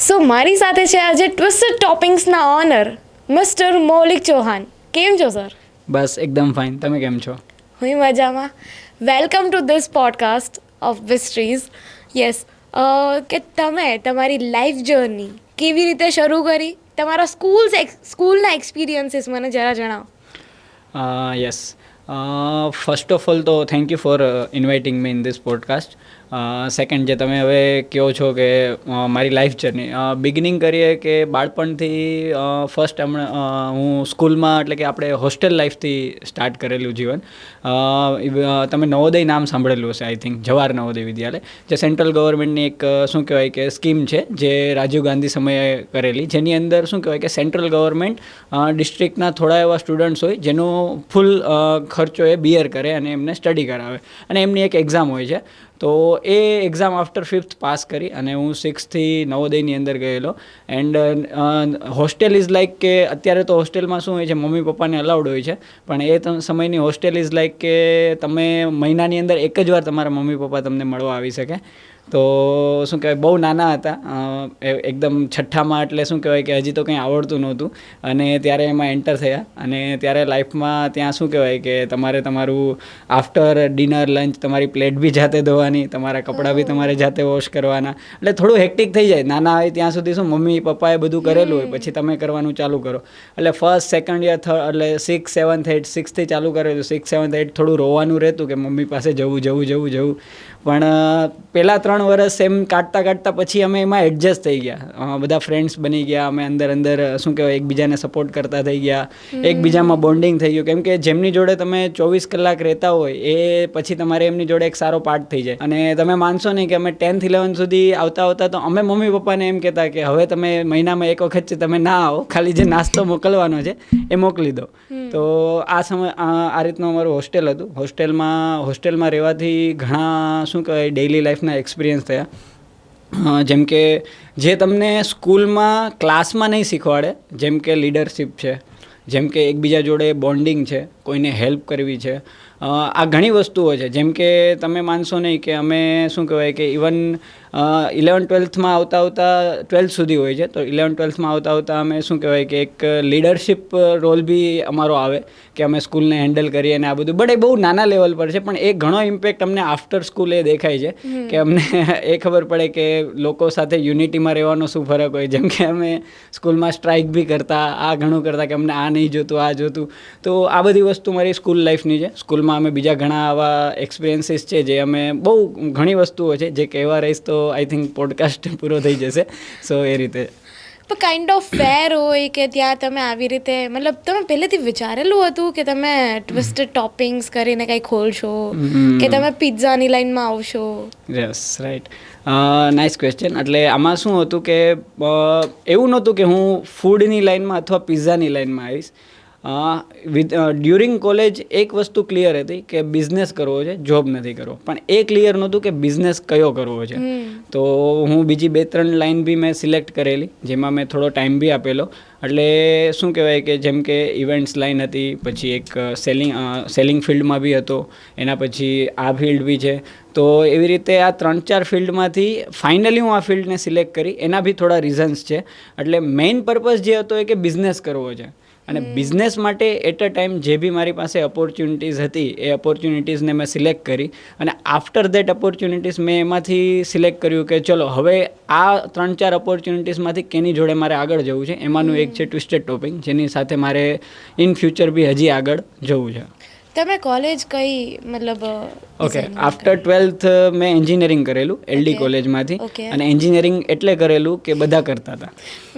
સો મારી સાથે છે આજે ટ્વિસ્ટેડ ટોપિંગ્સના ઓનર મિસ્ટર મૌલિક ચૌહાણ. કેમ છો સર? બસ એકદમ ફાઇન. તમે કેમ છો? હું મજામાં. Welcome to this podcast of Vistries. Yes, કે તમે તમારી લાઈફ જર્ની કેવી રીતે શરૂ કરી, તમારા સ્કૂલના એક્સપિરિયન્સીસ મને જરા જણાવો. યસ, ફર્સ્ટ ઓફ ઓલ તો thank you for inviting me in this podcast. Second, જે તમે હવે કહો છો કે મારી લાઈફ જર્ની બિગિનિંગ કરીએ કે બાળપણથી ફર્સ્ટ હું સ્કૂલમાં, એટલે કે આપણે હોસ્ટેલ લાઈફથી સ્ટાર્ટ કરેલું જીવન. તમે નવોદય નામ સાંભળેલું હશે, આઈ થિંક, જવાહર નવોદય વિદ્યાલય, જે સેન્ટ્રલ ગવર્મેન્ટની એક શું કહેવાય કે સ્કીમ છે, જે રાજીવ ગાંધી સમયે કરેલી, જેની અંદર શું કહેવાય કે સેન્ટ્રલ ગવર્મેન્ટ ડિસ્ટ્રિક્ટના થોડા એવા સ્ટુડન્ટ્સ હોય જેનો ફૂલ ખર્ચો એ બિયર કરે અને એમને સ્ટડી કરાવે, અને એમની એક એક્ઝામ હોય છે. તો એ એક્ઝામ આફ્ટર 5th પાસ કરી અને હું 6થી નવોદયની અંદર ગયેલો. એન્ડ હોસ્ટેલ ઇઝ લાઈક કે અત્યારે તો હોસ્ટેલમાં શું હોય છે, મમ્મી પપ્પાને અલાઉડ હોય છે, પણ એ સમયની હોસ્ટેલ ઇઝ લાઈક કે તમે મહિનાની અંદર એક જ વાર તમારા મમ્મી પપ્પા તમને મળવા આવી શકે. તો શું કહેવાય, બહુ નાના હતા, એકદમ છઠ્ઠામાં, એટલે શું કહેવાય કે હજી તો કંઈ આવડતું નહોતું, અને ત્યારે એમાં એન્ટર થયા. અને ત્યારે લાઈફમાં ત્યાં શું કહેવાય કે તમારે તમારું આફ્ટર ડિનર લંચ તમારી પ્લેટ બી જાતે ધોવાની, તમારા કપડાં બી તમારે જાતે વોશ કરવાના, એટલે થોડું હેક્ટિક થઈ જાય. નાના હોય ત્યાં સુધી શું મમ્મી પપ્પાએ બધું કરેલું હોય, પછી તમે કરવાનું ચાલુ કરો. એટલે ફર્સ્ટ, સેકન્ડ યર, થર્ડ, એટલે 6, 7, 8, 6થી ચાલુ કરેલું. 6, 7, 8 થોડું રોવાનું રહેતું કે મમ્મી પાસે જવું. પણ પહેલાં 3 વર્ષ એમ કાઢતા પછી અમે એમાં એડજસ્ટ થઈ ગયા. બધા ફ્રેન્ડ્સ બની ગયા, અમે અંદર શું કહેવાય એકબીજાને સપોર્ટ કરતા થઈ ગયા, એકબીજામાં બોન્ડિંગ થઈ ગયું. કેમ કે જેમની જોડે તમે 24 કલાક રહેતા હોય એ પછી તમારે એમની જોડે એક સારો પાર્ટ થઈ જાય. અને તમે માનશો નહીં કે અમે 10th 11th સુધી આવતા તો અમે મમ્મી પપ્પાને એમ કહેતા કે હવે તમે મહિનામાં એક વખત તમે ના આવો, ખાલી જે નાસ્તો મોકલવાનો છે એ મોકલી દો. તો આ સમય આ રીતનું અમારું હોસ્ટેલ હતું. હોસ્ટેલમાં રહેવાથી ઘણા શું કહેવાય ડેઇલી લાઈફના એક્સપિરિયન્સ થયા. જેમ કે જે તમને સ્કૂલમાં ક્લાસમાં નહીં શીખવાડે, જેમ કે લીડરશિપ છે, જેમ કે એકબીજા જોડે બોન્ડિંગ છે, કોઈને હેલ્પ કરવી છે, આ ઘણી વસ્તુઓ છે. જેમ કે તમે માનશો નહીં કે અમે શું કહેવાય કે ઇવન 11th 12thમાં આવતા 12th સુધી હોય છે, તો 11th 12thમાં આવતા અમે શું કહેવાય કે એક લીડરશિપ રોલ બી અમારો આવે કે અમે સ્કૂલને હેન્ડલ કરીએ અને આ બધું. બટ એ બહુ નાના લેવલ પર છે, પણ એ ઘણો ઇમ્પેક્ટ અમને આફ્ટર સ્કૂલ એ દેખાય છે કે અમને એ ખબર પડે કે લોકો સાથે યુનિટીમાં રહેવાનો શું ફરક હોય. જેમ કે અમે સ્કૂલમાં સ્ટ્રાઇક બી કરતા, આ ઘણું કરતા કે અમને આ નહીં જોતું, આ જોતું. તો આ બધી વસ્તુ મારી સ્કૂલ લાઈફની છે. સ્કૂલમાં અમે બીજા ઘણા આવા એક્સપિરિયન્સીસ છે, જે અમે બહુ ઘણી વસ્તુઓ છે જે કહેવા રહીશ તો આઈ થિંક પોડકાસ્ટ પૂરો થઈ જશે. સો એ રીતે પણ કાઇન્ડ ઓફ ફેર હોય કે ત્યાં તમે આવી રીતે, મતલબ તમે પહેલેથી વિચારેલું હતું કે તમે ટ્વિસ્ટેડ ટોપિંગ્સ કરીને કંઈ ખોલશો, કે તમે પિઝાની લાઈનમાં આવશો? Yes, right, nice question. એટલે આમાં શું હતું કે એવું નહોતું કે હું ફૂડની લાઈનમાં અથવા પિઝાની લાઈનમાં આવીશ. ડ્યુરિંગ કોલેજ એક વસ્તુ ક્લિયર હતી કે બિઝનેસ કરવો છે, જોબ નથી કરવો. પણ એ ક્લિયર નહોતું કે બિઝનેસ કયો કરવો છે. તો હું બીજી 2-3 લાઈન બી મેં સિલેક્ટ કરેલી, જેમાં મેં થોડો ટાઈમ બી આપેલો. એટલે શું કહેવાય કે જેમ કે ઇવેન્ટ્સ લાઈન હતી, પછી એક સેલિંગ ફિલ્ડમાં બી હતો, એના પછી આ ફિલ્ડ બી છે. તો એવી રીતે આ 3-4 ફિલ્ડમાંથી ફાઇનલી હું આ ફિલ્ડને સિલેક્ટ કરી. એના બી થોડા રીઝન્સ છે. એટલે મેઇન પર્પઝ જે હતો એ કે બિઝનેસ કરવો છે. અને બિઝનેસ માટે એટ અ ટાઈમ જે બી મારી પાસે ઓપોર્ચ્યુનિટીઝ હતી, એ ઓપોર્ચ્યુનિટીઝને મેં સિલેક્ટ કરી. અને આફ્ટર દેટ ઓપોર્ચ્યુનિટીઝ મેં એમાંથી સિલેક્ટ કર્યું કે ચલો હવે આ 3-4 ઓપોર્ચ્યુનિટીઝમાંથી કેની જોડે મારે આગળ જવું છે. એમાંનું એક છે ટ્વિસ્ટેડ ટોપિંગ, જેની સાથે મારે ઇન ફ્યુચર બી હજી આગળ જવું છે. તમે કોલેજ કઈ, મતલબ? ઓકે, આફ્ટર 12th મેં એન્જિનિયરિંગ કરેલું LD કોલેજમાંથી. અને એન્જિનિયરિંગ એટલે કરેલું કે બધા કરતા હતા.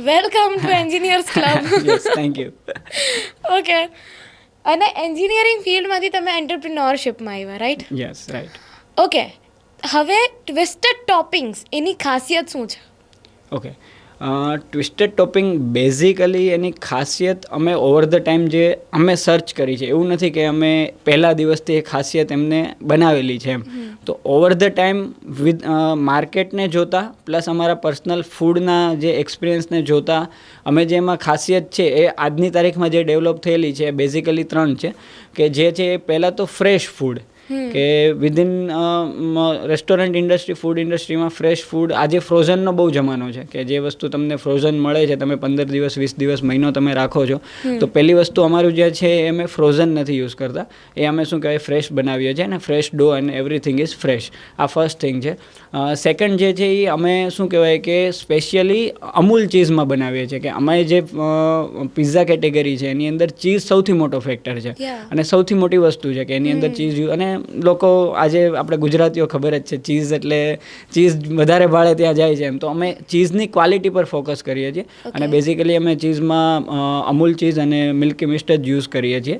Welcome to engineers club. Yes, thank you. Okay, અને એન્જિનિયરિંગ ફિલ્ડમાંથી તમે એન્ટરપ્રિન્યોરશિપમાં આવ્યા, રાઈટ? Yes, right. ઓકે, હવે ટ્વિસ્ટેડ ટોપિંગ્સ, એની ખાસિયત શું છે? ઓકે, ટ્વિસ્ટેડ ટોપિંગ બેઝિકલી એની ખાસિયત અમે ઓવર ધ ટાઈમ જે અમે સર્ચ કરી છે, એવું નથી કે અમે પહેલા દિવસથી એ ખાસિયત એમને બનાવેલી છે એમ. તો ઓવર ધ ટાઈમ વિથ માર્કેટને જોતા, પ્લસ અમારા પર્સનલ ફૂડના જે એક્સપિરિયન્સને જોતા, અમે જે એમાં ખાસિયત છે એ આજની તારીખમાં જે ડેવલપ થયેલી છે, બેઝિકલી 3 છે. કે જે છે એ પહેલાં તો ફ્રેશ ફૂડ, કે વિધિન રેસ્ટોરન્ટ ઇન્ડસ્ટ્રી, ફૂડ ઇન્ડસ્ટ્રીમાં ફ્રેશ ફૂડ, આજે ફ્રોઝનનો બહુ જમાનો છે કે જે વસ્તુ તમને ફ્રોઝન મળે છે, તમે 15 દિવસ 20 દિવસ મહિનો તમે રાખો છો, તો પહેલી વસ્તુ અમારું જે છે એ અમે ફ્રોઝન નથી યુઝ કરતા, એ અમે શું કહેવાય ફ્રેશ બનાવીએ છીએ અને ફ્રેશ ડો અને એવરીથિંગ ઇઝ ફ્રેશ. આ ફર્સ્ટ થિંગ છે. સેકન્ડ જે છે એ અમે શું કહેવાય કે સ્પેશિયલી અમૂલ ચીઝમાં બનાવીએ છીએ, કે અમે જે પિઝા કેટેગરી છે એની અંદર ચીઝ સૌથી મોટો ફેક્ટર છે અને સૌથી મોટી વસ્તુ છે કે એની અંદર ચીઝ, અને લોકો આજે આપણે ગુજરાતીઓ ખબર જ છે ચીઝ એટલે ચીઝ વધારે ભાડે ત્યાં જાય છે એમ, તો અમે ચીઝની ક્વોલિટી પર ફોકસ કરીએ છીએ અને બેઝિકલી અમે ચીઝમાં અમૂલ ચીઝ અને મિલ્કી મિસ્ટ જ યુઝ કરીએ છીએ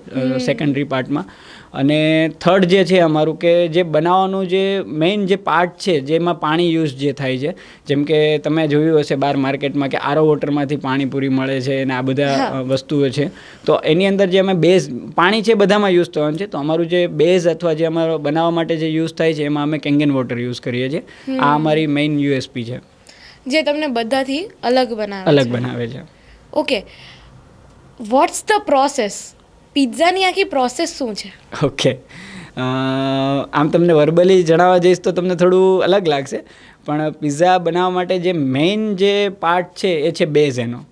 સેકન્ડરી પાર્ટમાં. અને થર્ડ જે છે અમારું કે જે બનાવવાનું જે મેઇન જે પાર્ટ છે જેમાં પાણી યુઝ જે થાય છે, જેમ કે તમે જોયું હશે બહાર માર્કેટમાં કે આરો વોટરમાંથી પાણીપુરી મળે છે અને આ બધા વસ્તુઓ છે, તો એની અંદર જે અમે બેઝ પાણી છે બધામાં યુઝ થવાનું છે, તો અમારું જે બેઝ અથવા જે અમારો બનાવવા માટે જે યુઝ થાય છે એમાં અમે કેંગન વોટર યુઝ કરીએ છીએ. આ અમારી મેઇન યુએસપી છે જે તમને બધાથી અલગ બનાવે છે. Okay, what's the process? પિઝાની આખી પ્રોસેસ શું છે? ઓકે, આમ તમને વર્બલી જણાવવા જઈશ તો તમને થોડું અલગ લાગશે, પણ પિઝા બનાવવા માટે જે મેઇન જે પાર્ટ છે એ છે બેઝ એનો.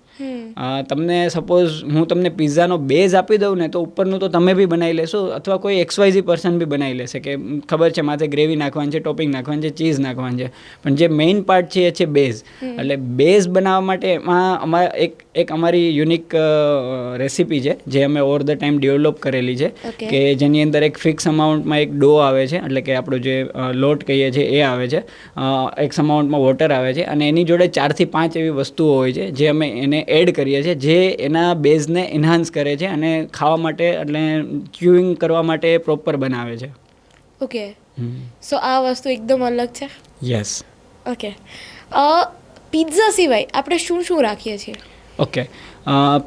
તમને સપોઝ હું તમને પિઝાનો બેઝ આપી દઉં ને તો ઉપરનું તો તમે બી બનાવી લેશો અથવા કોઈ XYZ પર્સન બી બનાવી લેશે કે ખબર છે માથે ગ્રેવી નાખવાની છે, ટોપિંગ નાખવાની છે, ચીઝ નાખવાની છે, પણ જે મેઇન પાર્ટ છે એ છે બેઝ. એટલે બેઝ બનાવવા માટે એમાં અમારા એક અમારી યુનિક રેસીપી છે જે અમે ઓવર ધ ટાઈમ ડેવલપ કરેલી છે, કે જેની અંદર એક ફિક્સ અમાઉન્ટમાં એક ડો આવે છે, એટલે કે આપણો જે લોટ કહીએ છીએ એ આવે છે, એક અમાઉન્ટમાં વોટર આવે છે અને એની જોડે 4 થી 5 એવી વસ્તુઓ હોય છે જે અમે એને એડ કરીએ છીએ, જે એના બેઝને એન્હાન્સ કરે છે અને ખાવા માટે એટલે ચ્યુઇંગ કરવા માટે પ્રોપર બનાવે છે. ઓકે, સો આ વસ્તુ એકદમ અલગ છે. યસ. ઓકે, પિઝા સિવાય આપણે શું શું રાખીએ છીએ? ઓકે,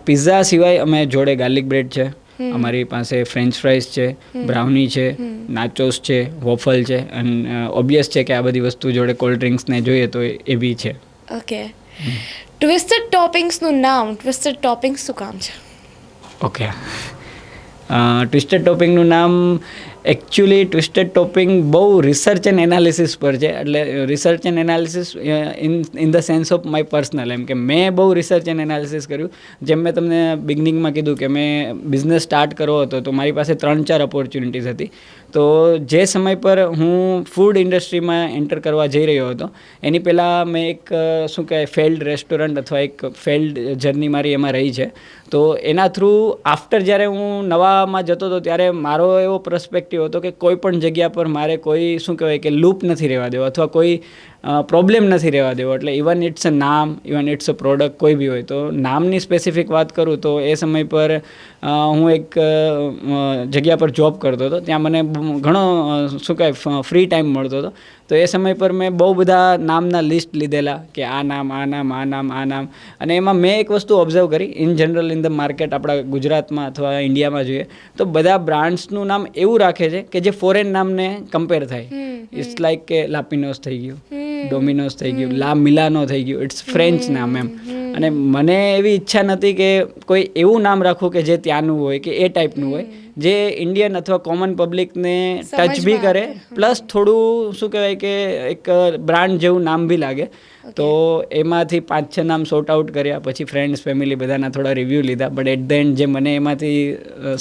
પિઝા સિવાય અમે જોડે ગાર્લિક બ્રેડ છે, અમારી પાસે ફ્રેન્ચ ફ્રાઈઝ છે, બ્રાઉની છે, નાચોસ છે, વોફલ છે, અને ઓબ્વિયસ છે કે આ બધી વસ્તુ જોડે કોલ્ડ ડ્રિંક્સને જોઈએ તો એ બી છે. ઓકે, ટ્વિસ્ટેડ ટોપિંગ્સનું નામ, ટ્વિસ્ટેડ ટોપિંગ્સ શું કામ છે? ઓકે, ટ્વિસ્ટેડ ટોપિંગનું નામ એકચ્યુઅલી ટ્વિસ્ટેડ ટોપિંગ બહુ રિસર્ચ એન્ડ એનાલિસિસ પર છે, એટલે research and analysis in the sense of my personal, એમ કે મેં બહુ રિસર્ચ એન્ડ એનાલિસિસ કર્યું. જેમ મેં તમને બિગનિંગમાં કીધું કે મેં બિઝનેસ સ્ટાર્ટ કરવો હતો તો મારી પાસે 3-4 ઓપોર્ચ્યુનિટીઝ હતી, તો જે સમય પર હું ફૂડ ઇન્ડસ્ટ્રીમાં એન્ટર કરવા જઈ રહ્યો હતો એની પહેલાં મેં એક શું કહેવાય ફેલ્ડ રેસ્ટોરન્ટ અથવા એક ફેલ્ડ જર્ની મારી એમાં રહી છે, તો એના થ્રુ આફ્ટર જ્યારે હું નવામાં જતો હતો ત્યારે મારો એવો પર્સપેક્ટિવ હતો કે કોઈ પણ જગ્યા પર મારે કોઈ શું કહેવાય કે લૂપ નથી રહેવા દેવો અથવા કોઈ પ્રોબ્લેમ નથી રહેવા દેવો. એટલે ઇવન ઇટ્સ અ નામ, ઇવન ઇટ્સ અ પ્રોડક્ટ કોઈ બી હોય, તો નામની સ્પેસિફિક વાત કરું તો એ સમય પર હું એક જગ્યા પર જોબ કરતો હતો, ત્યાં મને ઘણો શું કહેવાય ફ્રી ટાઈમ મળતો હતો, તો એ સમય પર મેં બહુ બધા નામના લિસ્ટ લીધેલા કે આ નામ આ નામ આ નામ આ નામ, અને એમાં મેં એક વસ્તુ ઓબ્ઝર્વ કરી in general in the market આપણા ગુજરાતમાં અથવા ઇન્ડિયામાં જોઈએ તો બધા બ્રાન્ડ્સનું નામ એવું રાખે છે કે જે ફોરેન નામને કમ્પેર થાય. ઇટ્સ લાઈક કે લાપિનોસ થઈ ગયું, ડોમિનોસ થઈ ગયું, લા મિલાનો થઈ ગયું, ઇટ્સ ફ્રેન્ચ નામ એમ, અને મને એવી ઈચ્છા નથી કે કોઈ એવું નામ રાખું કે જે ત્યાંનું હોય કે એ ટાઈપનું હોય જે ઇન્ડિયન અથવા કોમન પબ્લિકને ટચ બી કરે, પ્લસ થોડું શું કહેવાય કે એક બ્રાન્ડ જેવું નામ બી લાગે. તો એમાંથી 5-6 નામ સોર્ટ આઉટ કર્યા, પછી ફ્રેન્ડ્સ ફેમિલી બધાના થોડા રિવ્યૂ લીધા, બટ એટ ધ એન્ડ જે મને એમાંથી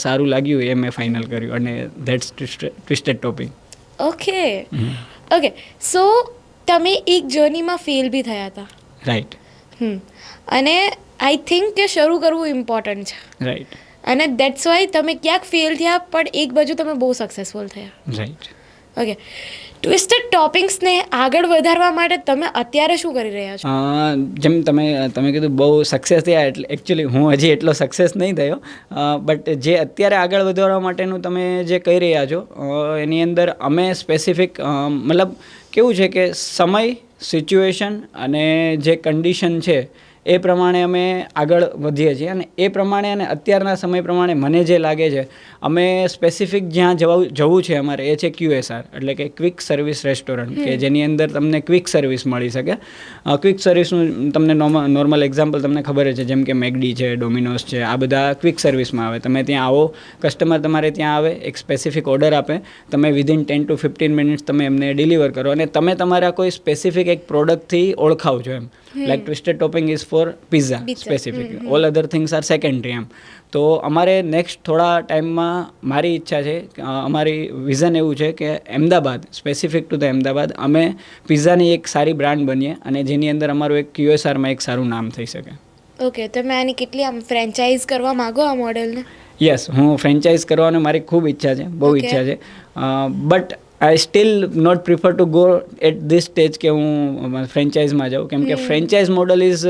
સારું લાગ્યું એ મેં ફાઇનલ કર્યું, અને that's twisted topic. Okay okay, so તમે એક જર્નીમાં ફેલ બી થયા હતા, રાઈટ? અને આઈ થિંક કે શરૂ કરવું ઇમ્પોર્ટન્ટ છે, રાઈટ, અને દેટ્સ વાય તમે ક્યાંક ફેલ થયા પણ એક બાજુ તમે બહુ સક્સેસફુલ થયા. રાઈટ. ઓકે, ટ્વિસ્ટેડ ટોપિંગ્સને આગળ વધારવા માટે તમે અત્યારે શું કરી રહ્યા છો? જેમ તમે કીધું બહુ સક્સેસ થયા, એટલે એકચ્યુઅલી હું હજી એટલો સક્સેસ નહીં થયો, બટ જે અત્યારે આગળ વધારવા માટેનું તમે જે કહી રહ્યા છો એની અંદર અમે સ્પેસિફિક મતલબ કેવું છે કે સમય, સિચ્યુએશન અને જે કન્ડિશન છે એ પ્રમાણે અમે આગળ વધીએ છીએ. અને એ પ્રમાણે અને અત્યારના સમય પ્રમાણે મને જે લાગે છે, અમે સ્પેસિફિક જ્યાં જવું છે અમારે, એ છે QSR, એટલે કે ક્વિક સર્વિસ રેસ્ટોરન્ટ, કે જેની અંદર તમને ક્વિક સર્વિસ મળી શકે. ક્વિક સર્વિસનું તમને નોર્મલ એક્ઝામ્પલ તમને ખબર છે, જેમ કે મેકડી છે, ડોમિનોઝ છે, આ બધા ક્વિક સર્વિસમાં આવે. તમે ત્યાં આવો, કસ્ટમર તમારે ત્યાં આવે, એક સ્પેસિફિક ઓર્ડર આપે, તમે વિધિન 10 to 15 મિનિટ્સ તમે એમને ડિલિવર કરો, અને તમે તમારા કોઈ સ્પેસિફિક એક પ્રોડક્ટથી ઓળખાવ છો એમ. Like twisted topping is for pizza specific, all other things are secondary એમ. તો અમારે નેક્સ્ટ થોડા ટાઈમમાં મારી ઈચ્છા છે, અમારી વિઝન એવું છે કે Ahmedabad, specific to the Ahmedabad, અમે પિઝાની એક સારી બ્રાન્ડ બનીએ અને જેની અંદર અમારું એક QSRમાં એક સારું નામ થઈ શકે. ઓકે, તમે આની કેટલી આમ ફ્રેન્ચાઇઝ કરવા માગો આ મોડેલને? યસ, હું ફ્રેન્ચાઇઝ કરવાની મારી ખૂબ ઈચ્છા છે, બહુ ઈચ્છા છે. But I still not prefer to go at this stage કે હું ફ્રેન્ચાઇઝમાં જાઉં, કેમ કે franchise model is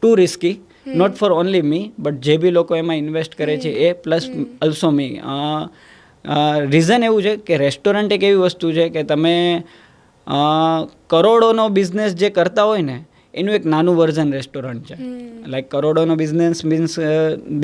too risky, not for only me, but જે બી લોકો એમાં ઇન્વેસ્ટ કરે છે એ, પ્લસ ઓલ્સો મી. રીઝન એવું છે કે રેસ્ટોરન્ટ એક એવી વસ્તુ છે કે તમે કરોડોનો બિઝનેસ જે કરતા હોય ને, એનું એક નાનું વર્ઝન રેસ્ટોરન્ટ છે. લાઈક કરોડોનો બિઝનેસ મીન્સ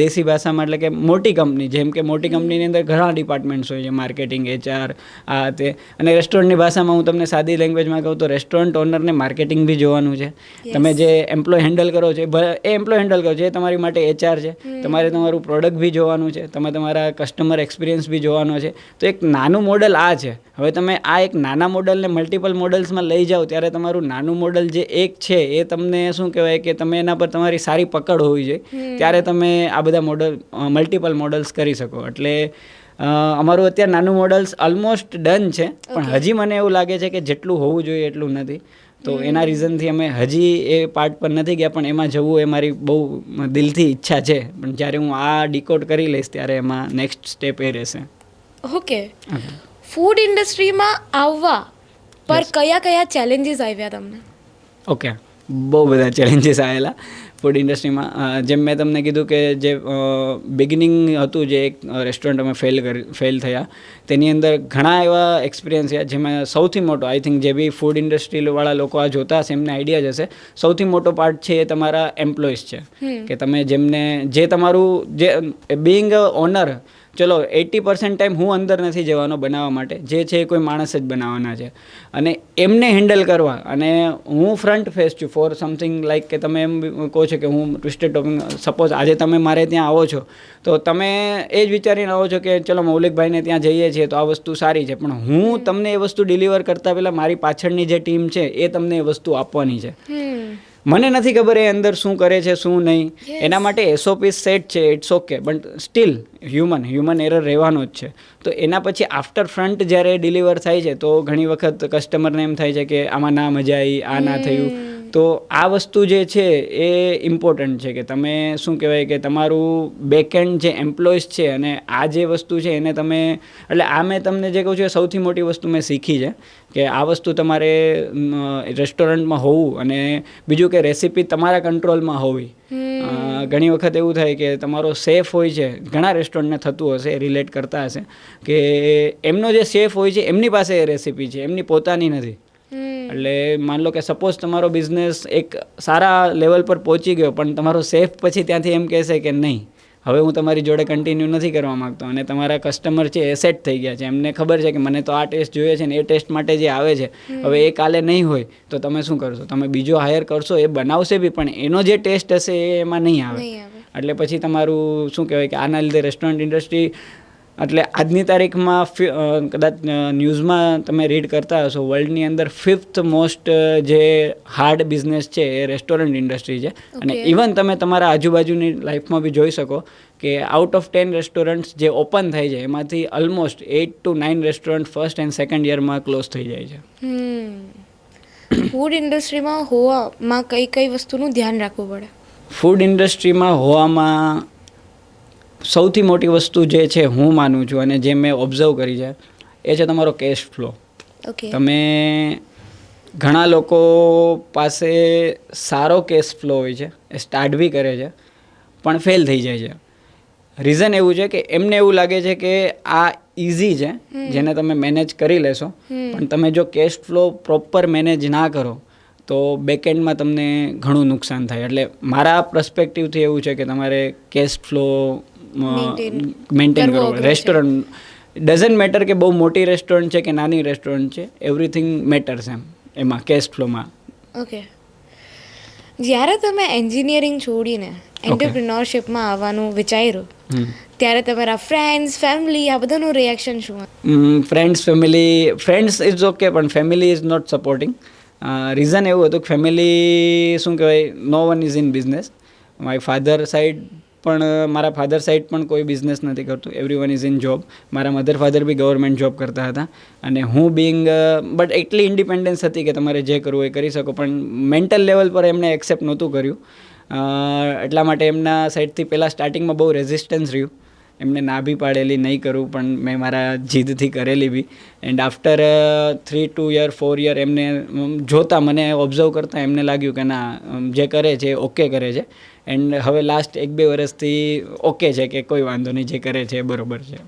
દેશી ભાષામાં એટલે કે મોટી કંપની, જેમ કે મોટી કંપનીની અંદર ઘણા ડિપાર્ટમેન્ટ્સ હોય છે, માર્કેટિંગ, HR, આ તે. અને રેસ્ટોરન્ટની ભાષામાં હું તમને સાદી લેંગ્વેજમાં કહું તો રેસ્ટોરન્ટ ઓનરને માર્કેટિંગ બી જોવાનું છે. તમે જે એમ્પ્લોય હેન્ડલ કરો છો એ એમ્પ્લોય હેન્ડલ કરો છો, એ તમારી માટે HR છે. તમારે તમારું પ્રોડક્ટ બી જોવાનું છે, તમે તમારા કસ્ટમર એક્સપિરિયન્સ બી જોવાનો છે. તો એક નાનું મોડલ આ છે. હવે તમે આ એક નાના મોડલને મલ્ટિપલ મોડલ્સમાં લઈ જાઓ ત્યારે તમારું નાનું મોડલ જે એક છે એ તમને શું કહેવાય કે તમે એના પર તમારી સારી પકડ હોવી જોઈએ, ત્યારે તમે આ બધા મલ્ટિપલ મોડલ્સ કરી શકો. એટલે અમારું અત્યારે નાનું મોડલ્સ ઓલમોસ્ટ ડન છે, પણ હજી મને એવું લાગે છે કે જેટલું હોવું જોઈએ એટલું નથી. તો એના રીઝનથી અમે હજી એ પાર્ટ પર નથી ગયા, પણ એમાં જવું એ મારી બહુ દિલથી ઈચ્છા છે. પણ જ્યારે હું આ ડીકોડ કરી લઈશ ત્યારે એમાં નેક્સ્ટ સ્ટેપ એ રહેશે. ઓકે, ફૂડ ઇન્ડસ્ટ્રીમાં આવવા પર કયા કયા ચેલેન્જીસ આવ્યા તમને? ઓકે, બહુ બધા ચેલેન્જીસ આવેલા ફૂડ ઇન્ડસ્ટ્રીમાં. જેમ મેં તમને કીધું કે જે બિગિનિંગ હતું, જે એક રેસ્ટોરન્ટ અમે ફેલ થયા, તેની અંદર ઘણા એવા એક્સપિરિયન્સ થયા. જેમાં સૌથી મોટો, આઈ થિંક જે બી ફૂડ ઇન્ડસ્ટ્રીવાળા લોકો આ જોતા હશે એમને આઈડિયા જ હશે, સૌથી મોટો પાર્ટ છે એ તમારા એમ્પ્લોઈઝ છે. કે તમે જેમને, જે તમારું જે બિંગ ઓનર, ચલો 80% ટાઈમ હું અંદર નથી જવાનો બનાવવા માટે, જે છે કોઈ માણસ જ બનાવવાના છે, અને એમને હેન્ડલ કરવા. અને હું ફ્રન્ટ ફેસ છું ફોર સમથિંગ લાઈક કે તમે એમ કહો છો કે હું ટ્વિસ્ટેડ ટોપિંગ, સપોઝ આજે તમે મારે ત્યાં આવો છો તો તમે એ જ વિચારીને આવો છો કે ચલો મૌલિકભાઈને ત્યાં જઈએ છીએ તો આ વસ્તુ સારી છે, પણ હું તમને એ વસ્તુ ડિલિવર કરતાં પહેલાં મારી પાછળની જે ટીમ છે એ તમને એ વસ્તુ આપવાની છે. મને નથી ખબર એ અંદર શું કરે છે શું નહીં, એના માટે SOP સેટ છે, it's okay, but still human error રહેવાનો જ છે. તો એના પછી આફ્ટર ફ્રન્ટ જ્યારે ડિલિવર થાય છે તો ઘણી વખત કસ્ટમરને એમ થાય છે કે આમાં ના મજા આવી, આ ના થયું. તો આ વસ્તુ જે છે એ ઇમ્પોર્ટન્ટ છે કે તમે શું કહેવાય કે તમારું બેકએન્ડ જે એમ્પ્લોઈઝ છે અને આ જે વસ્તુ છે એને તમે, એટલે આ મેં તમને જે કહું છું એ સૌથી મોટી વસ્તુ મેં શીખી છે કે આ વસ્તુ તમારે રેસ્ટોરન્ટમાં હોવું. અને બીજું કે રેસીપી તમારા કંટ્રોલમાં હોવી. ઘણી વખત એવું થાય કે તમારો શેફ હોય છે, ઘણા રેસ્ટોરન્ટને થતું હશે, રિલેટ કરતા હશે કે એમનો જે શેફ હોય છે એમની પાસે એ રેસીપી છે, એમની પોતાની નથી. એટલે માન લો કે સપોઝ તમારો બિઝનેસ એક સારા લેવલ પર પહોંચી ગયો, પણ તમારો શેફ પછી ત્યાંથી એમ કહેશે કે નહીં, હવે હું તમારી જોડે કન્ટિન્યુ નથી કરવા માગતો, અને તમારા કસ્ટમર છે એ સેટ થઈ ગયા છે, એમને ખબર છે કે મને તો આ ટેસ્ટ જોઈએ છે ને એ ટેસ્ટ માટે જે આવે છે, હવે એ કાલે નહીં હોય તો તમે શું કરશો? તમે બીજો હાયર કરશો, એ બનાવશે બી, પણ એનો જે ટેસ્ટ હશે એ એમાં નહીં આવે. એટલે પછી તમારું શું કહેવાય કે આના લીધે રેસ્ટોરન્ટ ઇન્ડસ્ટ્રી, એટલે આજની તારીખમાં કદાચ ન્યૂઝમાં તમે રીડ કરતા હશો, વર્લ્ડની અંદર 5th મોસ્ટ જે હાર્ડ બિઝનેસ છે એ રેસ્ટોરન્ટ ઇન્ડસ્ટ્રી છે. અને ઇવન તમે તમારા આજુબાજુની લાઈફમાં બી જોઈ શકો કે આઉટ ઓફ 10 રેસ્ટોરન્ટ્સ જે ઓપન થાય છે એમાંથી almost 8 to 9 restaurant first and second યરમાં ક્લોઝ થઈ જાય છે. ફૂડ ઇન્ડસ્ટ્રીમાં હોવામાં કઈ કઈ વસ્તુનું ધ્યાન રાખવું પડે? ફૂડ ઇન્ડસ્ટ્રીમાં હોવામાં સૌથી મોટી વસ્તુ જે છે હું માનું છું અને જે મેં ઓબ્ઝર્વ કરી છે એ છે તમારો કેશ ફ્લો. તમે ઘણા લોકો પાસે સારો કેશ ફ્લો હોય છે, એ સ્ટાર્ટ બી કરે છે પણ ફેલ થઈ જાય છે. રીઝન એવું છે કે એમને એવું લાગે છે કે આ ઇઝી છે, જેને તમે મેનેજ કરી લેશો, પણ તમે જો કેશ ફ્લો પ્રોપર મેનેજ ના કરો તો બેકએન્ડમાં તમને ઘણું નુકસાન થાય. એટલે મારા પર્સપેક્ટિવથી એવું છે કે તમારે કેશ ફ્લો મેન્ટેન કરવો. રેસ્ટોરન્ટ ડઝન્ટ મેટર કે બહુ મોટી રેસ્ટોરન્ટ છે કે નાની રેસ્ટોરન્ટ છે, એવરીથિંગ મેટર્સ એમાં કેશ ફ્લોમાં. ઓકે, જ્યારે તમે એન્જિનિયરિંગ છોડીને એન્ટરપ્રિન્યોરશિપમાં આવવાનું વિચાર્યું ત્યારે તમારા ફ્રેન્ડ્સ, ફેમિલી આ બધાનું રિએક્શન શું? ફ્રેન્ડ્સ ઇઝ ઓકે, પણ family is not supporting. Reason એવું હતું કે ફેમિલી શું કહેવાય, no one is in business. My father side મારા ફાધર સાઈડ પણ કોઈ બિઝનેસ નથી કરતું, everyone is in job. મારા મધર ફાધર બી ગવર્મેન્ટ જોબ કરતા હતા. અને હું બટ એટલી ઇન્ડિપેન્ડન્સ હતી કે તમારે જે કરવું એ કરી શકો, પણ મેન્ટલ લેવલ પર એમણે એક્સેપ્ટ નહોતું કર્યું. એટલા માટે એમના સાઈડથી પહેલાં સ્ટાર્ટિંગમાં બહુ રેઝિસ્ટન્સ રહ્યું. એમને ના બી પાડેલી નહીં કરું, પણ મેં મારા જીદથી કરેલી બી. એન્ડ આફ્ટર 3-2 year 4 year એમને જોતાં, મને ઓબ્ઝર્વ કરતાં એમને લાગ્યું કે ના, જે કરે છે એ ઓકે કરે છે. એન્ડ હવે લાસ્ટ 1-2 વર્ષથી ઓકે છે કે કોઈ વાંધો નહીં, જે કરે છે એ બરોબર છે.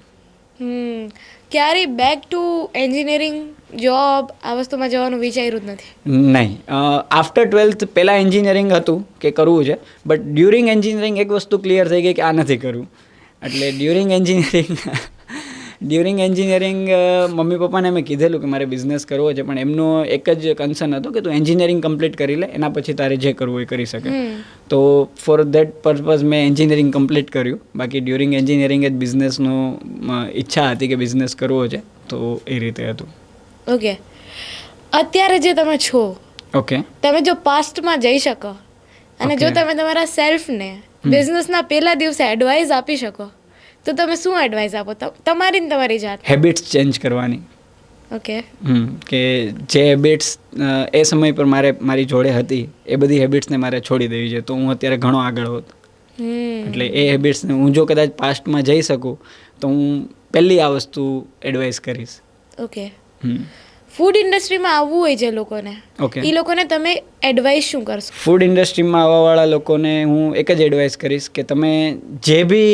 ક્યારેય બેક ટુ એન્જિનિયરિંગ જોબ આ વસ્તુમાં જવાનું વિચાર્યું જ નથી? નહીં. આફ્ટર 12th પહેલાં એન્જિનિયરિંગ હતું કે કરવું છે, બટ ડ્યુરિંગ એન્જિનિયરિંગ એક વસ્તુ ક્લિયર થઈ ગઈ કે આ નથી કરવું. એટલે ડ્યુરિંગ એન્જિનિયરિંગ મમ્મી પપ્પાને મેં કીધેલું કે મારે બિઝનેસ કરવો છે, પણ એમનો એક જ કન્સર્ન હતો કે તું એન્જિનિયરિંગ કમ્પ્લીટ કરી લે, એના પછી તારે જે કરવું એ કરી શકે. તો ફોર દેટ પર્પઝ મેં એન્જિનિયરિંગ કમ્પ્લીટ કર્યું. બાકી ડ્યુરિંગ એન્જિનિયરિંગ જ બિઝનેસનો ઈચ્છા હતી કે બિઝનેસ કરવો છે, તો એ રીતે હતું. ઓકે, અત્યારે જે તમે છો, ઓકે, તમે જો પાસ્ટમાં જઈ શકો અને જો તમે તમારા સેલ્ફને બિઝનેસના પહેલા દિવસે એડવાઇસ આપી શકો, તો તમે શું એડવાઇસ આપો તમારી ને તમારી જાત? હેબિટ્સ ચેન્જ કરવાની. ઓકે. કે જે હેબિટ્સ એ સમય પર મારી જોડે હતી, એ બધી હેબિટ્સને મારે છોડી દેવી છે, તો હું અત્યારે ઘણો આગળ હોત. એટલે એ હેબિટ્સને હું જો કદાચ પાસ્ટમાં જઈ શકું તો હું પહેલી આ વસ્તુ એડવાઇસ કરીશ. ઓકે. ફૂડ ઇન્ડસ્ટ્રીમાં આવવું હોય જે લોકોને, એ લોકોને તમે એડવાઇસ શું કરશો? ફૂડ ઇન્ડસ્ટ્રીમાં આવવાવાળા લોકોને હું એક જ એડવાઇસ કરીશ કે તમે જે બી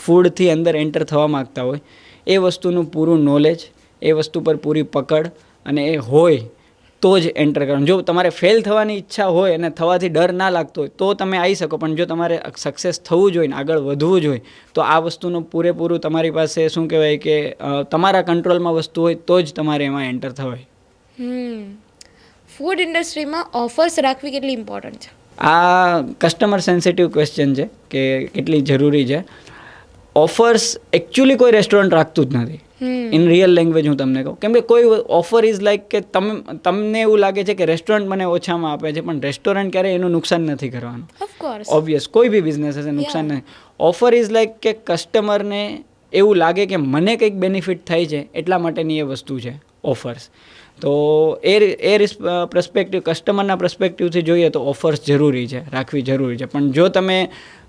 ફૂડથી અંદર એન્ટર થવા માગતા હોય એ વસ્તુનું પૂરું નોલેજ, એ વસ્તુ પર પૂરી પકડ અને એ હોય તો જ એન્ટર કરવાનું. જો તમારે ફેલ થવાની ઈચ્છા હોય અને થવાથી ડર ના લાગતો હોય તો તમે આવી શકો, પણ જો તમારે સક્સેસ થવું જોઈએ ને આગળ વધવું જોઈએ તો આ વસ્તુનું પૂરેપૂરું તમારી પાસે શું કહેવાય કે તમારા કંટ્રોલમાં વસ્તુ હોય તો જ તમારે એમાં એન્ટર થવાય. ફૂડ ઇન્ડસ્ટ્રીમાં ઓફર્સ રાખવી કેટલી ઇમ્પોર્ટન્ટ છે? આ કસ્ટમર સેન્સિટિવ ક્વેશ્ચન છે કે કેટલી જરૂરી છે. ઓફર્સ એકચ્યુઅલી કોઈ રેસ્ટોરન્ટ રાખતું જ નથી. ઇન રિયલ લેંગ્વેજ હું તમને કહું, કેમ કે કોઈ ઓફર ઇઝ લાઈક કે તમને એવું લાગે છે કે રેસ્ટોરન્ટ મને ઓછામાં આપે છે, પણ રેસ્ટોરન્ટ ક્યારેય એનું નુકસાન નથી કરવાનું. ઓબ્વિયસ, કોઈ બી બિઝનેસ હશે નુકસાન નહીં. ઓફર ઇઝ લાઈક કે કસ્ટમરને એવું લાગે કે મને કંઈક બેનિફિટ થાય છે એટલા માટેની એ વસ્તુ છે ઓફર્સ. તો એ પર્સપેક્ટિવ, કસ્ટમરના પર્સપેક્ટિવથી જોઈએ તો ઓફર્સ જરૂરી છે, રાખવી જરૂરી છે. પણ જો તમે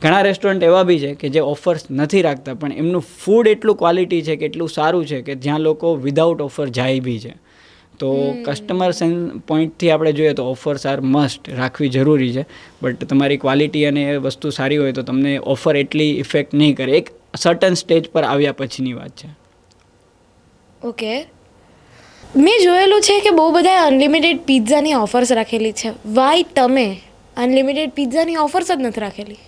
ઘણા રેસ્ટોરન્ટ એવા બી છે કે જે ઓફર્સ નથી રાખતા, પણ એમનું ફૂડ એટલું ક્વોલિટી છે કે એટલું સારું છે કે જ્યાં લોકો વિધાઉટ ઓફર જાય બી છે. તો કસ્ટમર પોઈન્ટથી આપણે જોઈએ તો ઓફર્સ આર મસ્ટ, રાખવી જરૂરી છે. બટ તમારી ક્વોલિટી અને એ વસ્તુ સારી હોય તો તમને ઓફર એટલી ઇફેક્ટ નહીં કરે. એક સર્ટન સ્ટેજ પર આવ્યા પછીની વાત છે. ઓકે. મેં જોયેલું છે કે બહુ બધા અનલિમિટેડ પિઝાની ઓફર્સ રાખેલી છે. વાય તમે અનલિમિટેડ પિઝાની ઓફર્સ જ નથી રાખેલી?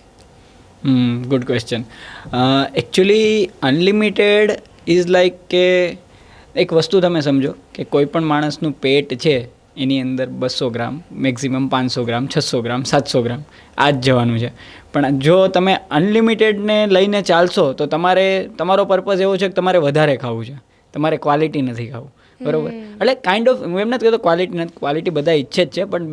Good question. Actually unlimited is like કે એક વસ્તુ તમે સમજો કે કોઈ પણ માણસનું પેટ છે એની અંદર 200 ગ્રામ, મેક્સિમમ 500 ગ્રામ, 600 ગ્રામ, 700 ગ્રામ આ જ જવાનું છે. પણ જો તમે અનલિમિટેડને લઈને ચાલશો તો તમારો પર્પઝ એવો છે કે તમારે વધારે ખાવું છે, તમારે ક્વોલિટી નથી ખાવું. બરોબર? એટલે કાઇન્ડ ઓફ, હું એમ નથી કહેતો ક્વોલિટી બધા ઈચ્છે જ છે, પણ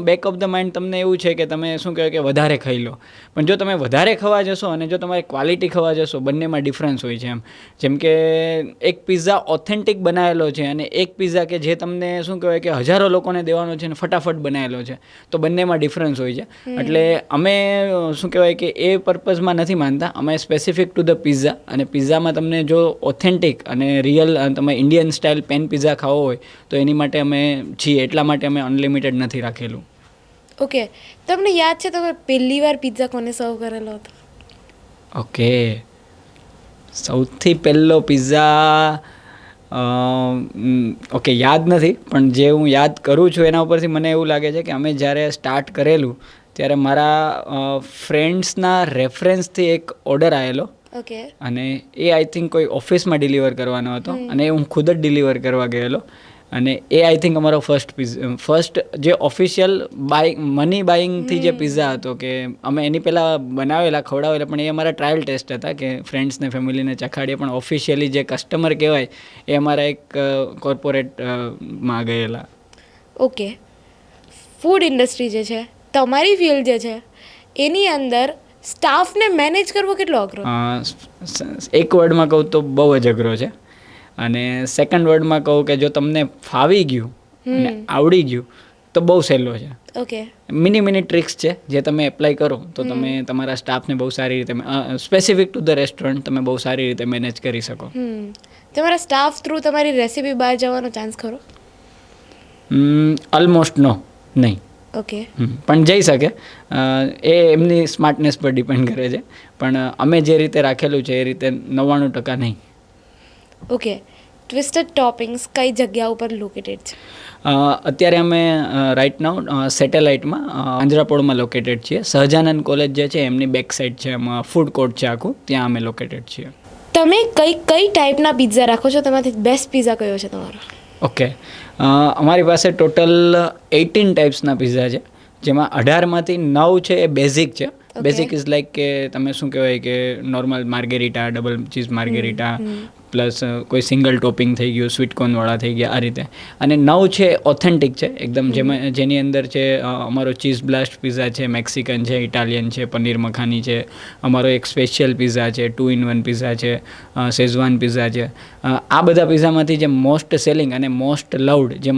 બેક ઓફ ધ માઇન્ડ તમને એવું છે કે તમે શું કહેવાય કે વધારે ખાઈ લો. પણ જો તમે વધારે ખાવા જશો અને જો તમારે ક્વોલિટી ખાવા જશો, બંનેમાં ડિફરન્સ હોય છે. જેમ કે એક પિઝા ઓથેન્ટિક બનાવેલો છે અને એક પિઝા કે જે તમને શું કહેવાય કે હજારો લોકોને દેવાનો છે અને ફટાફટ બનાવેલો છે, તો બંનેમાં ડિફરન્સ હોય છે. એટલે અમે શું કહેવાય કે એ પર્પઝમાં નથી માનતા. અમે સ્પેસિફિક ટુ ધ પિઝા, અને પિઝામાં તમને જો ઓથેન્ટિક અને રિયલ તમે ઇન્ડિયન સ્ટાઇલ પેન પિઝા ખાવો હોય તો એની માટે અમે છીએ, એટલા માટે અમે અનલિમિટેડ નથી રાખેલું. ઓકે. તમને યાદ છે તમે પહેલી વાર પિઝા કોને સર્વ કરેલો હતો? ઓકે, સૌથી પહેલો પિઝા ઓકે યાદ નથી, પણ જે હું યાદ કરું છું એના ઉપરથી મને એવું લાગે છે કે અમે જ્યારે સ્ટાર્ટ કરેલું ત્યારે મારા ફ્રેન્ડ્સના રેફરન્સથી એક ઓર્ડર આવેલો, ઓકે, અને એ આઈ થિંક કોઈ ઓફિસમાં ડિલિવર કરવાનો હતો, અને એ હું ખુદ જ ડિલિવર કરવા ગયેલો. અને એ આઈ થિંક અમારો ફર્સ્ટ જે ઓફિશિયલ મની બાઇંગથી જે પિઝા હતો, કે અમે એની પહેલાં બનાવેલા, ખવડાવેલા, પણ એ અમારા ટ્રાયલ ટેસ્ટ હતા કે ફ્રેન્ડ્સને ફેમિલીને ચખાડીએ, પણ ઓફિશિયલી જે કસ્ટમર કહેવાય એ અમારા એક કોર્પોરેટમાં ગયેલા. ઓકે. ફૂડ ઇન્ડસ્ટ્રી જે છે, તમારી ફિલ્ડ જે છે, એની અંદર સ્ટાફને મેનેજ કરવો કેટલો અઘરો? એક વર્ડમાં કહું તો બહુ જ અઘરો છે, અને સેકન્ડ વર્ડમાં કહું કે જો તમને ફાવી ગયું અને આવડી ગયું તો બહુ સહેલો છે. ઓકે. મિની ટ્રિક્સ છે જે તમે એપ્લાય કરો તો તમે તમારા સ્ટાફને બહુ સારી રીતે, સ્પેસિફિક ટુ ધ રેસ્ટોરન્ટ, તમે બહુ સારી રીતે મેનેજ કરી શકો. તમારા સ્ટાફ થ્રુ તમારી રેસીપી બહાર જવાનો ચાન્સ ખરો? ઓલમોસ્ટ નો, નહીં. ઓકે. પણ જઈ શકે, એ એમની સ્માર્ટનેસ પર ડિપેન્ડ કરે છે, પણ અમે જે રીતે રાખેલું છે એ રીતે 99% નહીં. ઓકે. ટ્વિસ્ટેડ ટોપિંગ્સ કઈ જગ્યા ઉપર લોકેટેડ છે? અત્યારે અમે રાઇટ નાઉ સેટેલાઇટમાં આંધ્રાપોળમાં લોકેટેડ છીએ. સહજાનંદ કોલેજ જે છે એમની બેક સાઇડ છે, એમાં ફૂડ કોર્ટ છે આખું, ત્યાં અમે લોકેટેડ છીએ. તમે કઈ ટાઈપના પિઝા રાખો છો? તેમાંથી બેસ્ટ પિઝા કયો છે તમારો? ઓકે, અમારી પાસે ટોટલ 18 ટાઈપ્સના પિઝા છે, જેમાં 18માંથી 9 છે એ બેઝિક છે. બેઝિક ઇઝ લાઈક કે તમે શું કહેવાય કે નોર્મલ માર્ગેરીટા, ડબલ ચીઝ માર્ગેરીટા, પ્લસ કોઈ સિંગલ ટોપિંગ થઈ ગયું, સ્વીટ કોર્નવાળા થઈ ગયા, આ રીતે. અને 9 છે ઓથેન્ટિક છે એકદમ, જેની અંદર છે અમારો ચીઝ બ્લાસ્ટ પિઝા છે, મેક્સિકન છે, ઇટાલિયન છે, પનીર મખાની છે, અમારો એક સ્પેશિયલ પિઝા છે, 2-in-1 પિઝા છે, શેઝવાન પિઝા છે. આ બધા પિઝામાંથી જે મોસ્ટ સેલિંગ અને મોસ્ટ લવડ, જે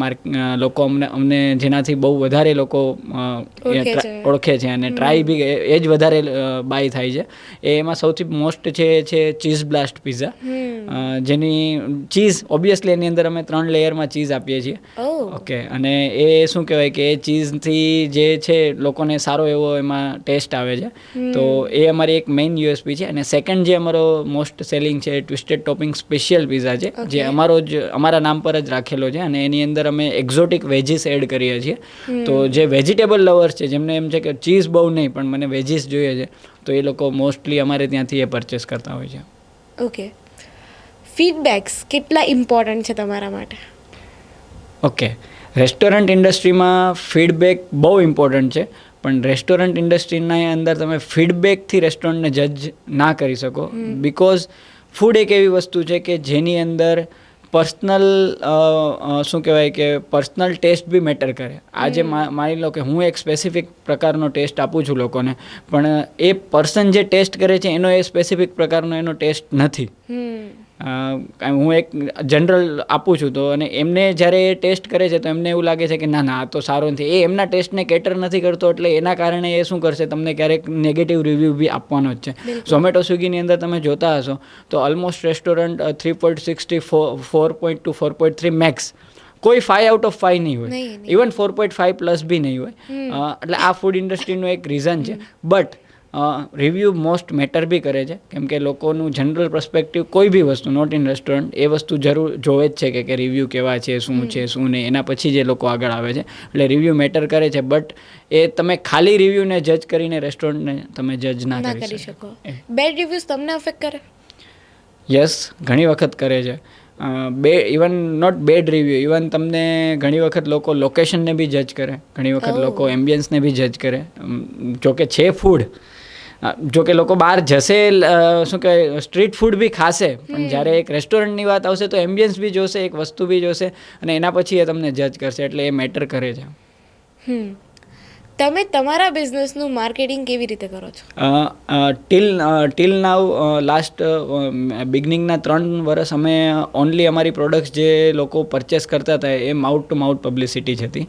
લોકો અમને જેનાથી બહુ વધારે લોકો ઓળખે છે અને ટ્રાય બી એ જ વધારે બાય થાય છે, એમાં સૌથી મોસ્ટ છે ચીઝ બ્લાસ્ટ પિઝા, જેની ચીઝ ઓબ્વિયસલી એની અંદર અમે 3 લેયરમાં ચીઝ આપીએ છીએ. ઓકે, અને એ શું કહેવાય કે એ ચીઝથી જે છે લોકોને સારો એવો એમાં ટેસ્ટ આવે છે, તો એ અમારી એક મેઇન યુએસપી છે. અને સેકન્ડ જે અમારો મોસ્ટ સેલિંગ છે ટ્વિસ્ટેડ ટોપિંગ સ્પેશિયલ પિઝા છે, જે અમારા નામ પર જ રાખેલો છે, અને એની અંદર અમે એક્ઝોટિક વેજીસ એડ કરીએ છીએ. તો જે વેજીટેબલ લવર્સ છે, જેમને એમ છે કે ચીઝ બહુ નહીં પણ મને વેજીસ જોઈએ છે, તો એ લોકો મોસ્ટલી અમારે ત્યાંથી એ પરચેસ કરતા હોય છે. ઓકે. ફીડબેક્સ કેટલા ઇમ્પોર્ટન્ટ છે તમારા માટે? ઓકે, રેસ્ટોરન્ટ ઇન્ડસ્ટ્રીમાં ફીડબેક બહુ ઇમ્પોર્ટન્ટ છે, પણ રેસ્ટોરન્ટ ઇન્ડસ્ટ્રીના અંદર તમે ફીડબેકથી રેસ્ટોરન્ટને જજ ના કરી શકો, બિકોઝ ફૂડ એક એવી વસ્તુ છે કે જેની અંદર પર્સનલ શું કહેવાય કે પર્સનલ ટેસ્ટ બી મેટર કરે. આજે માની લો કે હું એક સ્પેસિફિક પ્રકારનો ટેસ્ટ આપું છું લોકોને, પણ એ પર્સન જે ટેસ્ટ કરે છે એનો એ સ્પેસિફિક પ્રકારનો એનો ટેસ્ટ નથી. હું એક જનરલ આપું છું તો, અને એમને જ્યારે એ ટેસ્ટ કરે છે તો એમને એવું લાગે છે કે ના આ તો સારો નથી, એ એમના ટેસ્ટને કેટર નથી કરતો, એટલે એના કારણે એ શું કરશે, તમને ક્યારેક નેગેટિવ રિવ્યૂ બી આપવાનો જ છે. ઝોમેટો સ્વિગીની અંદર તમે જોતા હશો તો ઓલમોસ્ટ રેસ્ટોરન્ટ 3.60, 4.2, 4.3 મેક્સ, કોઈ 5 આઉટ ઓફ 5 નહીં હોય, ઇવન 4.5 પ્લસ બી નહીં હોય. એટલે આ ફૂડ ઇન્ડસ્ટ્રીનું એક રીઝન છે. બટ રિવ્યૂ મોસ્ટ મેટર બી કરે છે, કેમ કે લોકોનું જનરલ પર્સપેક્ટિવ કોઈ બી વસ્તુ, નોટ ઇન રેસ્ટોરન્ટ, એ વસ્તુ જરૂર જોવે જ છે કે રિવ્યૂ કેવા છે, શું છે શું નહીં, એના પછી જે લોકો આગળ આવે છે. એટલે રિવ્યૂ મેટર કરે છે, બટ એ તમે ખાલી રિવ્યૂને જજ કરીને રેસ્ટોરન્ટને તમે જજ ના કરી શકો. બેડ રિવ્યૂઝ તમને અફેક્ટ કરે? યસ, ઘણી વખત કરે છે. Even not bad review, even તમને ઘણી વખત લોકો લોકેશનને બી જજ કરે, ઘણી વખત લોકો એમ્બિયન્સને બી જજ કરે. જોકે છે ફૂડ, જોકે લોકો બહાર જશે, શું કહેવાય, સ્ટ્રીટ ફૂડ બી ખાશે, પણ જ્યારે એક રેસ્ટોરન્ટની વાત આવશે તો એમ્બિયન્સ બી જોશે, એક વસ્તુ બી જોશે, અને એના પછી એ તમને જજ કરશે, એટલે એ મેટર કરે છે. તમે તમારા બિઝનેસનું માર્કેટિંગ કેવી રીતે કરો છો? ટીલ નાવ લાસ્ટ બિગનિંગના 3 વર્ષ અમે ઓનલી અમારી પ્રોડક્ટ્સ જે લોકો પરચેસ કરતા હતા એ માઉથ ટુ માઉથ પબ્લિસિટી જ હતી.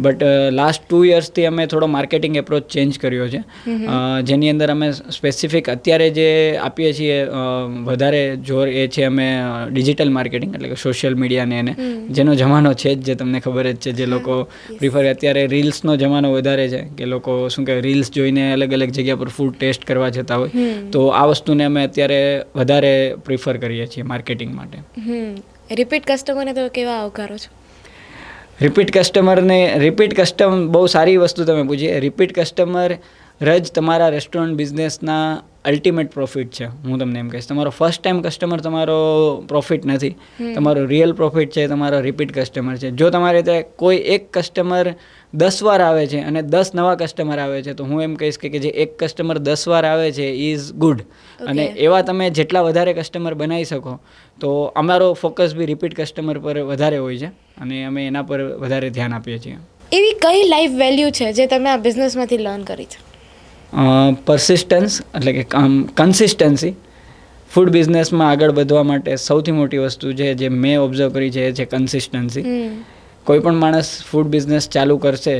બટ લાસ્ટ 2 યર્સથી અમે થોડો માર્કેટિંગ એપ્રોચ ચેન્જ કર્યો છે, જેની અંદર અમે સ્પેસિફિક અત્યારે જે આપીએ છીએ વધારે જોર એ છે અમે ડિજિટલ માર્કેટિંગ, એટલે કે સોશિયલ મીડિયાને એને, જેનો જમાનો છે જ, જે તમને ખબર જ છે, જે લોકો પ્રિફર, અત્યારે રીલ્સનો જમાનો વધારે છે કે લોકો શું કહેવાય રીલ્સ જોઈને અલગ અલગ જગ્યા પર ફૂડ ટેસ્ટ કરવા જતા હોય, તો આ વસ્તુને અમે અત્યારે વધારે પ્રિફર કરીએ છીએ માર્કેટિંગ માટે. રિપીટ કસ્ટમરને તો કેવા આવકારો છો? રિપીટ કસ્ટમ બહુ સારી વસ્તુ તમે પૂછી. રિપીટ કસ્ટમર જ તમારા રેસ્ટોરન્ટ બિઝનેસના અલ્ટિમેટ પ્રોફિટ છે. હું તમને એમ કહીશ, તમારો ફર્સ્ટ ટાઈમ કસ્ટમર તમારો પ્રોફિટ નથી. તમારો રિયલ પ્રોફિટ છે તમારો રિપીટ કસ્ટમર છે. જો તમારે ત્યાં કોઈ એક કસ્ટમર 10 વાર આવે છે અને 10 નવા કસ્ટમર આવે છે, તો હું એમ કહીશ કે જે એક કસ્ટમર 10 વાર આવે છે ઇઝ ગુડ. અને એવા તમે જેટલા વધારે કસ્ટમર બનાવી શકો, તો અમારો ફોકસ બી રિપીટ કસ્ટમર પર વધારે હોય છે અને અમે એના પર વધારે ધ્યાન આપીએ છીએ. એવી કઈ લાઈફ વેલ્યુ છે જે તમે આ બિઝનેસમાંથી લર્ન કરી છે? પરસિસ્ટન્સ, એટલે કે કન્સિસ્ટન્સી. ફૂડ બિઝનેસમાં આગળ વધવા માટે સૌથી મોટી વસ્તુ છે જે મેં ઓબ્ઝર્વ કરી છે એ છે કન્સિસ્ટન્સી. કોઈ પણ માણસ ફૂડ બિઝનેસ ચાલુ કરશે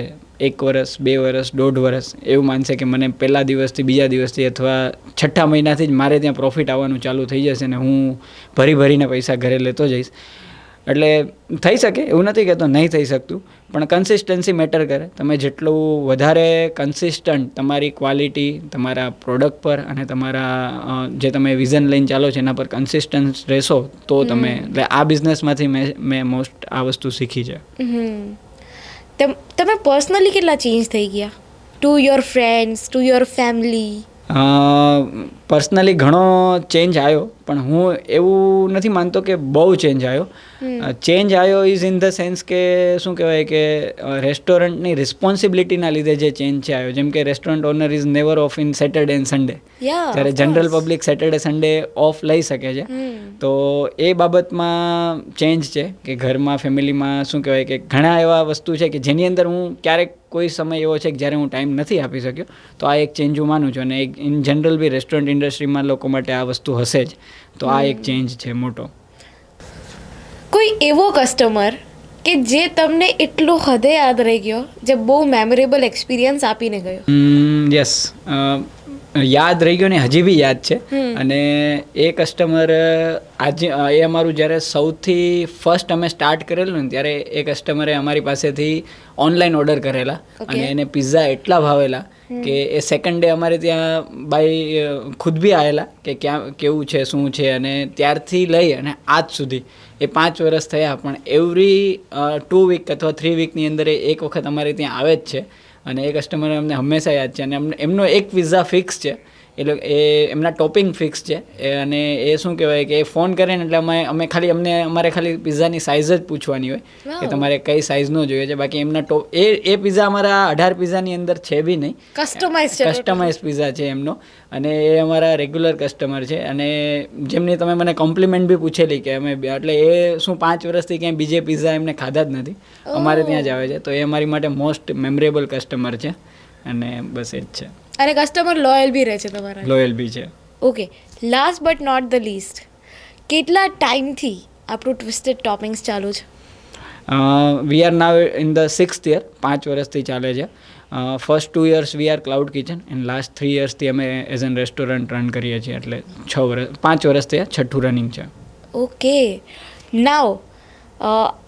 1 વર્ષ, 2 વર્ષ, 1.5 વર્ષ, એવું માનશે કે મને પહેલા દિવસથી, બીજા દિવસથી અથવા 6ઠ્ઠા મહિનાથી જ મારે ત્યાં પ્રોફિટ આવવાનું ચાલુ થઈ જશે ને હું ભરીને પૈસા ઘરે લેતો જઈશ. એટલે થઈ શકે, એવું નથી કહેતો નહીં થઈ શકતું, પણ કન્સિસ્ટન્સી મેટર કરે. તમે જેટલું વધારે કન્સિસ્ટન્ટ તમારી ક્વોલિટી, તમારા પ્રોડક્ટ પર અને તમારા જે તમે વિઝન લઈને ચાલો છો એના પર કન્સિસ્ટન્ટ રહેશો, તો તમે, એટલે આ બિઝનેસમાંથી મેં મોસ્ટ આ વસ્તુ શીખી છે. તમે પર્સનલી કેટલા ચેન્જ થઈ ગયા? To your friends, to your family? Personally ઘણો ચેન્જ આવ્યો, પણ હું એવું નથી માનતો કે બહુ ચેન્જ આવ્યો. ચેન્જ આવ્યો ઇઝ ઇન ધ સેન્સ કે શું કહેવાય કે રેસ્ટોરન્ટની રિસ્પોન્સિબિલિટીના લીધે જે ચેન્જ છે આવ્યો. જેમ કે restaurant owner is never off in Saturday and Sunday, જ્યારે general public Saturday Sunday off લઈ શકે છે. તો એ બાબતમાં ચેન્જ છે કે ઘરમાં, ફેમિલીમાં શું કહેવાય કે ઘણા એવા વસ્તુ છે કે જેની અંદર હું ક્યારેક કોઈ સમય એવો છે કે જ્યારે હું ટાઈમ નથી આપી શક્યો, તો આ એક ચેન્જ હું માનું છું. અને ઇન જનરલ બી રેસ્ટોરન્ટ ઇન્ડસ્ટ્રીમાં લોકો માટે આ વસ્તુ હશે જ, તો આ એક ચેન્જ છે મોટો. કોઈ એવો કસ્ટમર કે જે તમને એટલો હદે યાદ રહી ગયો, જે બહુ મેમોરેબલ એક્સપિરિયન્સ આપીને ગયો? યસ, યાદ રહી ગયો ને હજી બી યાદ છે. અને એ કસ્ટમર આજે, એ અમારું જ્યારે સૌથી ફર્સ્ટ અમે સ્ટાર્ટ કરેલું ને, ત્યારે એ કસ્ટમરે અમારી પાસેથી ઓનલાઈન ઓર્ડર કરેલા અને એને પિઝા એટલા ભાવેલા કે એ સેકન્ડ ડે અમારે ત્યાં બાય ખુદ બી આવેલા કે ક્યાં કેવું છે, શું છે. અને ત્યારથી લઈ અને આજ સુધી એ 5 વર્ષ થયા, પણ એવરી 2 વીક અથવા 3 વીકની અંદર એ એક વખત અમારે ત્યાં આવે જ છે. અને એ કસ્ટમર અમને હંમેશા યાદ છે. અને એમનો એક પિઝા ફિક્સ છે, એટલે એ એમના ટોપિંગ ફિક્સ છે. અને એ શું કહેવાય કે એ ફોન કરે ને એટલે અમારે ખાલી પિઝાની સાઇઝ જ પૂછવાની હોય કે તમારે કઈ સાઇઝનો જોઈએ છે. બાકી એમના એ પિઝા અમારા 18 પિઝાની અંદર છે બી નહીં, કસ્ટમાઇઝ પિઝા છે એમનો. અને એ અમારા રેગ્યુલર કસ્ટમર છે. અને જેમની તમે મને કોમ્પ્લિમેન્ટ બી પૂછેલી કે અમે, એટલે એ શું 5 વર્ષથી ક્યાંય બીજે પિઝા એમને ખાધા જ નથી, અમારે ત્યાં જ આવે છે. તો એ અમારી માટે મોસ્ટ મેમરેબલ કસ્ટમર છે. અને બસ એ જ છે. અને કસ્ટમર લોયલ બી રહે છે તમારા? લોયલ બી છે. Okay, last but not the least, કેટલા ટાઈમથી આપણું ટ્વિસ્ટેડ ટોપિંગ્સ ચાલુ છે? We are now in the 6th year, 5 વર્ષથી ચાલે છે. First 2 years we are cloud kitchen and last 3 yearsથી અમે એઝ એન રેસ્ટોરન્ટ રન કરીએ છીએ. એટલે 5 વર્ષથી આ 6ઠ્ઠું રનિંગ છે. ઓકે, નાવ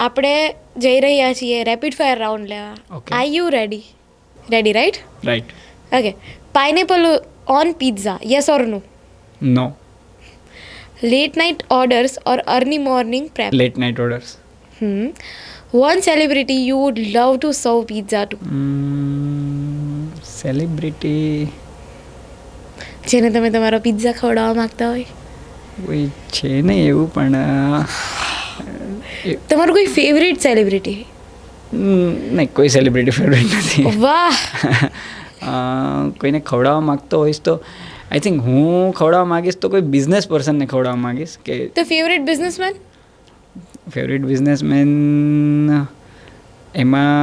આપણે જઈ રહ્યા છીએ રેપિડ ફાયર રાઉન્ડ લેવા. Are you ready? Right? Right. Okay, pineapple on pizza, yes or no? No. Late night orders or early morning prep? Late night orders. One celebrity you would love to serve pizza to? Celebrity જેને તમે તમારો pizza ખવડાવવા માંગતા હોય? કોઈ છે નહીં એવું, પણ તમારું કોઈ ફેવરેટ સેલિબ્રિટી? નહીં, કોઈ સેલિબ્રિટી ફેવરેટ નથી. વાહ. કોઈને ખવડાવવા માગતો હોઈશ તો આઈ થિંક હું ખવડાવવા માગીશ તો કોઈ બિઝનેસ પર્સનને ખવડાવવા માગીશ. કે તો ફેવરેટ બિઝનેસમેન? ફેવરેટ બિઝનેસમેન એમાં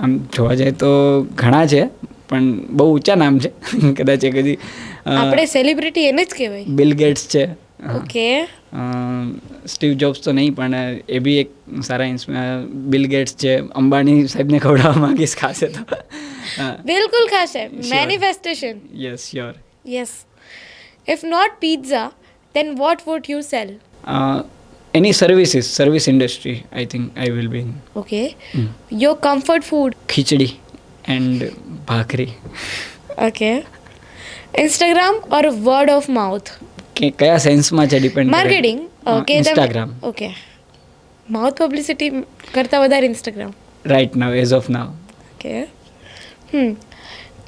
આમ જોવા જાય તો ઘણા છે, પણ બહુ ઊંચા નામ છે. કદાચ એ કદી આપણે સેલિબ્રિટી એને જ કહેવાય. બિલ ગેટ્સ છે. ઓકે. સ્ટીવ જોબ્સ તો નહીં, પણ એ બી એક સારા બિલ ગેટ્સ છે. અંબાણી સાહેબને ખવડાવવા માંગીશ ખાશે તો. બિલકુલ ખાશે. Manifestation. Yes, sure. Yes. If not pizza, then what would you sell? Any service industry, I think I will be in. Okay. Your comfort food? Khichdi and bhakri. Okay. Instagram or word of mouth? કે કયા સેન્સમાં છે depend? Marketing Instagram. Okay, mouth publicity કરતાં વધારે Instagram. Right now, as of now. Okay.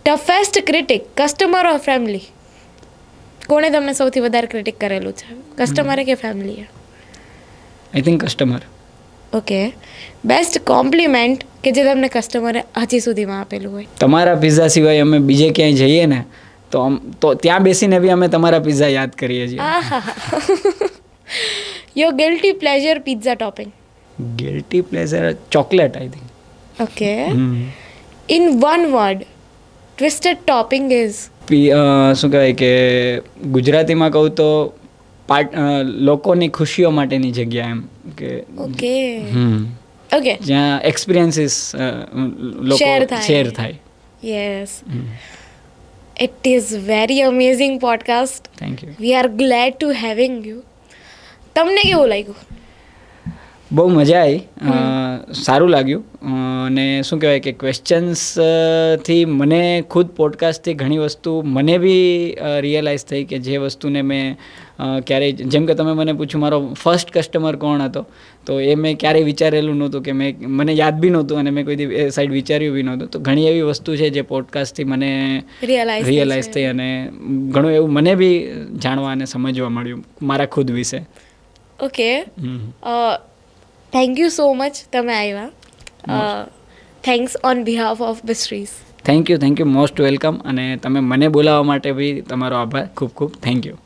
Toughest critic, customer or family? કોણે તમને સૌથી વધારે ક્રિટિક કરેલું છે, કસ્ટમરે કે ફેમિલીએ? I think customer. Okay. Best compliment કે જે તમને કસ્ટમરે હજી સુધીમાં આપેલું હોય? તમારા પિઝા સિવાય અમે બીજે ક્યાંય જઈએ ને તો ત્યાં બેસીને બી અમે તમારા પિઝા યાદ કરીએ છીએ. Your guilty pleasure pizza topping? Guilty pleasure chocolate, I think. Okay. In one word, twisted topping is? શું કહેવાય કે ગુજરાતીમાં કહું તો લોકોની ખુશીઓ માટેની જગ્યા, એમ કે ઓકે. ઓકે. જ્યાં એક્સપિરિયન્સીસ લોકો શેર થાય. Yes. It is very amazing podcast. Thank you. We are glad to having you. તમને કેવું લાગ્યું? બહુ મજા આવી, સારું લાગ્યું. અને શું કહેવાય કે ક્વેશ્ચન્સથી મને ખુદ પોડકાસ્ટથી ઘણી વસ્તુ મને બી રિયલાઇઝ થઈ કે જે વસ્તુને મેં ક્યારેય, જેમ કે તમે મને પૂછ્યું મારો ફર્સ્ટ કસ્ટમર કોણ હતો, તો એ મેં ક્યારેય વિચારેલું નહોતું કે મને યાદ બી નહોતું અને મેં કોઈ દી એ સાઈડ વિચાર્યું બી નહોતું. તો ઘણી એવી વસ્તુ છે જે પોડકાસ્ટથી મને રિયલાઇઝ થઈ અને ઘણું એવું મને બી જાણવા અને સમજવા મળ્યું મારા ખુદ વિશે. Okay. Thank you so much, તમે આવ્યા. Thanks on behalf of Bistries. Thank you, most welcome. અને તમે મને બોલાવવા માટે બી તમારો આભાર, ખૂબ ખૂબ થેન્ક યુ.